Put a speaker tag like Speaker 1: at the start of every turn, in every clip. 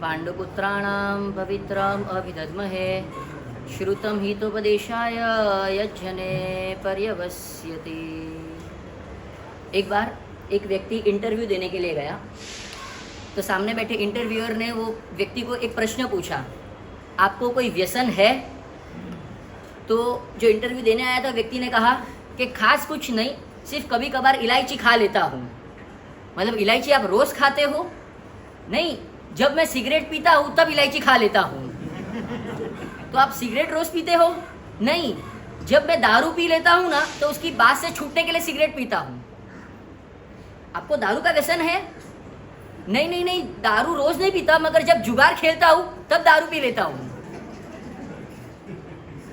Speaker 1: पांडुपुत्राणां पवित्रम् अभिदद्महे श्रुतं हितोपदेशाय यज्जने पर्यवस्यते। एक बार एक व्यक्ति इंटरव्यू देने के लिए गया तो सामने बैठे इंटरव्यूअर ने वो व्यक्ति को एक प्रश्न पूछा, आपको कोई व्यसन है? तो जो इंटरव्यू देने आया था व्यक्ति ने कहा कि खास कुछ नहीं, सिर्फ कभी कभार इलायची खा लेता हूँ। मतलब इलायची आप रोज़ खाते हो? नहीं, जब मैं सिगरेट पीता हूँ तब इलायची खा लेता हूँ। तो आप सिगरेट रोज़ पीते हो? नहीं, जब मैं दारू पी लेता हूँ ना तो उसकी बात से छूटने के लिए सिगरेट पीता हूँ। आपको दारू का व्यसन है? नहीं नहीं नहीं, दारू रोज़ नहीं पीता, मगर जब जुगार खेलता हूँ तब दारू पी लेता हूँ।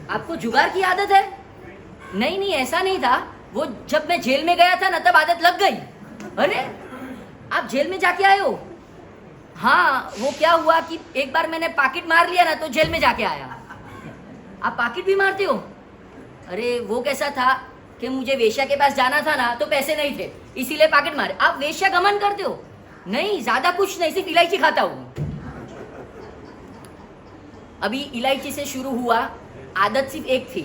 Speaker 1: आपको जुगार की आदत है? नहीं नहीं, ऐसा नहीं था, वो जब मैं जेल में गया था ना तब आदत लग गई। अरे आप जेल में जाके आए हो? हाँ, वो क्या हुआ कि एक बार मैंने पॉकेट मार लिया ना तो जेल में जाके आया। आप पॉकेट भी मारते हो? अरे वो कैसा था कि मुझे वेश्या के पास जाना था ना तो पैसे नहीं थे, इसीलिए पॉकेट मारे। आप वेश्या गमन करते हो? नहीं, ज्यादा कुछ नहीं, सिर्फ इलायची खाता हूँ। अभी इलायची से शुरू हुआ, आदत सिर्फ एक थी।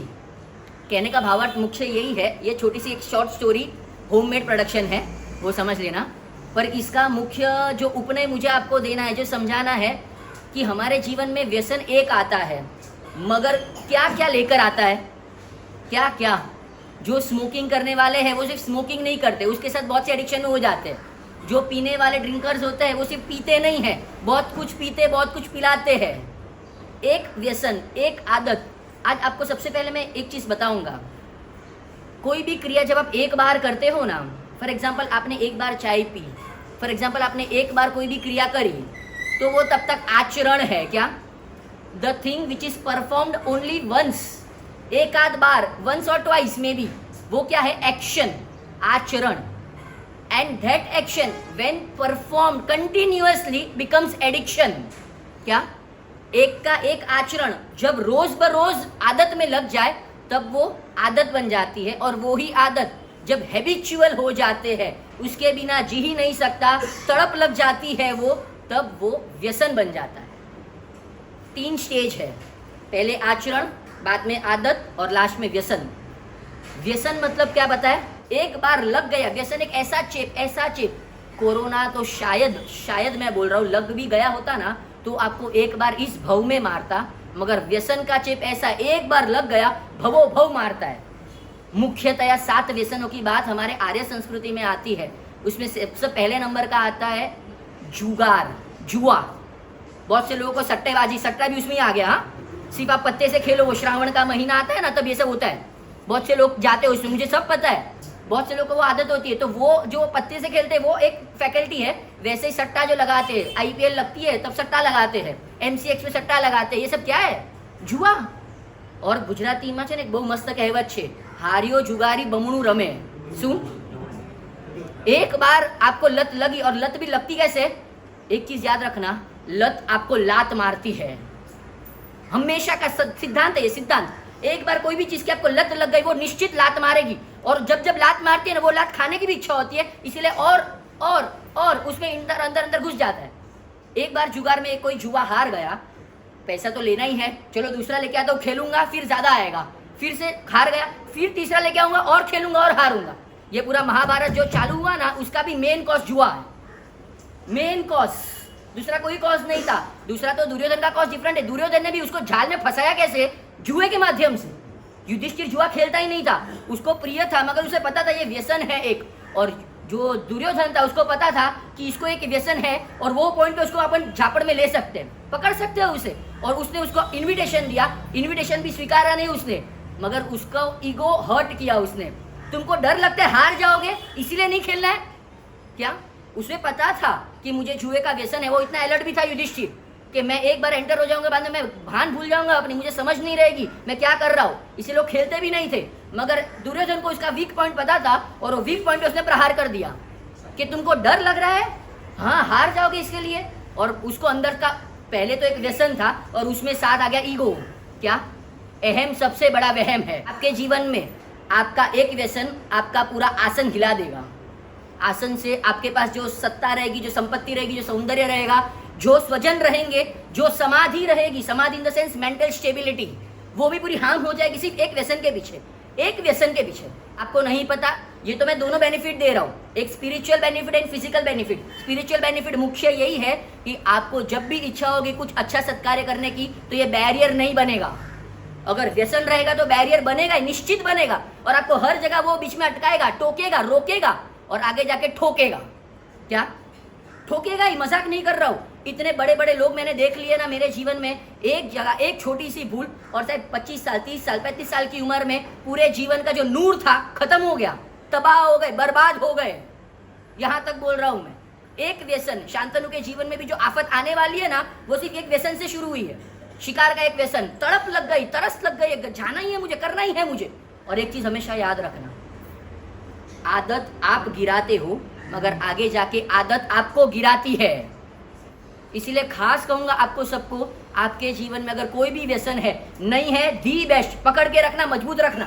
Speaker 1: कहने का भावार्थ मुख्य यही है, ये छोटी सी एक शॉर्ट स्टोरी होममेड प्रोडक्शन है, वो समझ लेना। पर इसका मुख्य जो उपनय मुझे आपको देना है, जो समझाना है कि हमारे जीवन में व्यसन एक आता है, मगर क्या क्या लेकर आता है, क्या क्या। जो स्मोकिंग करने वाले हैं वो सिर्फ स्मोकिंग नहीं करते, उसके साथ बहुत से एडिक्शन में हो जाते हैं। जो पीने वाले ड्रिंकर्स होते हैं वो सिर्फ पीते नहीं हैं, बहुत कुछ पीते, बहुत कुछ पिलाते हैं। एक व्यसन, एक आदत। आज आपको सबसे पहले मैं एक चीज़ बताऊंगा। कोई भी क्रिया जब आप एक बार करते हो ना, फॉर एग्जाम्पल आपने एक बार चाय पी, फॉर एग्जाम्पल आपने एक बार कोई भी क्रिया करी, तो वो तब तक आचरण है। क्या? The thing which is performed only once, एक आध बार, वंस और ट्वाइस में भी, वो क्या है? एक्शन, आचरण। And that action when performed continuously becomes addiction. क्या? एक का एक आचरण जब रोज बरोज आदत में लग जाए तब वो आदत बन जाती है, और वो ही आदत जब हैबिचुअल हो जाते हैं, उसके बिना जी ही नहीं सकता, तड़प लग जाती है वो, तब वो व्यसन बन जाता है। 3 स्टेज है, पहले आचरण, बाद में आदत और लास्ट में व्यसन। व्यसन मतलब क्या बताए? एक बार लग गया व्यसन, एक ऐसा चेप, ऐसा चेप। कोरोना तो शायद मैं बोल रहा हूँ, लग भी गया होता ना तो आपको एक बार इस भव में मारता, मगर व्यसन का चेप ऐसा, एक बार लग गया भवो भव मारता है। मुख्यतया 7 व्यसनों की बात हमारे आर्य संस्कृति में आती है। उसमें सबसे पहले नंबर का आता है जुगार, जुआ। बहुत से लोगों को सट्टेबाजी, सट्टा भी उसमें ही आ गया। हाँ, सिर्फ आप पत्ते से खेलो, वो श्रावण का महीना आता है ना तब ये सब होता है। बहुत से लोग जाते हैं उसमें, मुझे सब पता है। बहुत से लोगों को वो आदत होती है, तो वो जो पत्ते से खेलते हैं वो एक फैकल्टी है। वैसे ही सट्टा जो लगाते हैं, IPL लगती है तब सट्टा लगाते हैं, MCX में सट्टा लगाते हैं, ये सब क्या है? जुआ। और गुजराती में एक बहु मस्त कहेवत है, हारियो जुगारी बमणु रमे। सुन, एक बार आपको लत लगी, और लत भी लगती कैसे? एक चीज याद रखना, लत आपको लात मारती है, हमेशा का सिद्धांत है ये, सिद्धांत। एक बार कोई भी चीज की आपको लत लग गई, वो निश्चित लात मारेगी, और जब जब लात मारती है ना वो लात खाने की भी इच्छा होती है, इसीलिए और उसमें अंदर घुस जाता है। एक बार जुगार में कोई जुआ हार गया, पैसा तो लेना ही है, चलो दूसरा लेके आता हूँ, खेलूंगा, फिर ज्यादा आएगा, फिर से हार गया, फिर तीसरा लेके आऊंगा और खेलूंगा और हारूंगा। ये पूरा महाभारत जो चालू हुआ ना, उसका भी मेन कॉज जुआ है, मेन कॉज, दूसरा कोई कॉज नहीं था। दूसरा तो दुर्योधन का कॉज डिफरेंट है। दुर्योधन ने भी उसको जाल में फंसाया कैसे? जुए के माध्यम से। युधिष्ठिर जुआ खेलता ही नहीं था, उसको प्रिय था, मगर उसे पता था ये व्यसन है एक। और जो दुर्योधन था उसको पता था कि इसको एक व्यसन है, और वो पॉइंट पे उसको अपन झापड़ में ले सकते हैं, पकड़ सकते हैं उसे। और उसने उसको इन्विटेशन दिया, इन्विटेशन भी स्वीकारा नहीं उसने, मगर उसका ईगो हर्ट किया उसने। तुमको डर लगता है हार जाओगे, इसीलिए नहीं खेलना है क्या? उसे पता था कि मुझे जुए का व्यसन है। वो इतना अलर्ट भी था युधिष्ठिर कि मैं एक बार एंटर हो जाऊंगा, बाद में मैं भान भूल जाऊंगा अपनी, मुझे समझ नहीं रहेगी मैं क्या कर रहा हूँ, इसीलिए लोग खेलते भी नहीं थे। मगर दुर्योधन को उसका वीक पॉइंट पता था, और वो वीक पॉइंट पे उसने प्रहार कर दिया कि तुमको डर लग रहा है, हाँ हार जाओगे इसके लिए। और उसको अंदर का पहले तो एक व्यसन था, और उसमें साथ आ गया ईगो। क्या? अहम सबसे बड़ा वहम है आपके जीवन में। आपका एक व्यसन आपका पूरा आसन हिला देगा। आसन से आपके पास जो सत्ता रहेगी, जो संपत्ति रहेगी, जो सौंदर्य रहेगा, जो स्वजन रहेंगे, जो समाधि रहेगी, समाधि in the sense mental stability, वो भी पूरी हार्म हो जाएगी सिर्फ एक व्यसन के पीछे, एक व्यसन के पीछे। आपको नहीं पता, ये तो मैं दोनों बेनिफिट दे रहा हूँ, एक spiritual benefit and physical benefit. Spiritual benefit मुख्य यही है कि आपको जब भी इच्छा होगी कुछ अच्छा सत्कार्य करने की तो ये बैरियर नहीं बनेगा। अगर व्यसन रहेगा तो बैरियर बनेगा, निश्चित बनेगा, और आपको हर जगह वो बीच में अटकाएगा, टोकेगा, रोकेगा और आगे जाके ठोकेगा। क्या ठोकेगा ही, मजाक नहीं कर रहा हूँ। इतने बड़े बड़े लोग मैंने देख लिए ना मेरे जीवन में, एक जगह एक छोटी सी भूल और शायद 25 साल 30 साल 35 साल की उम्र में पूरे जीवन का जो नूर था खत्म हो गया, तबाह हो गए, बर्बाद हो गए। यहां तक बोल रहा हूं मैं। एक व्यसन, शांतनु के जीवन में भी जो आफत आने वाली है ना, वो सिर्फ एक व्यसन से शुरू हुई है। शिकार का एक व्यसन, तड़प लग गई, तरस लग गई, जाना ही है मुझे, करना ही है मुझे। और एक चीज हमेशा याद रखना, आदत आप गिराते हो मगर आगे जाके आदत आपको गिराती है। इसीलिए खास कहूंगा आपको सबको, आपके जीवन में अगर कोई भी व्यसन है, नहीं है, दी बेस्ट पकड़ के रखना, मजबूत रखना।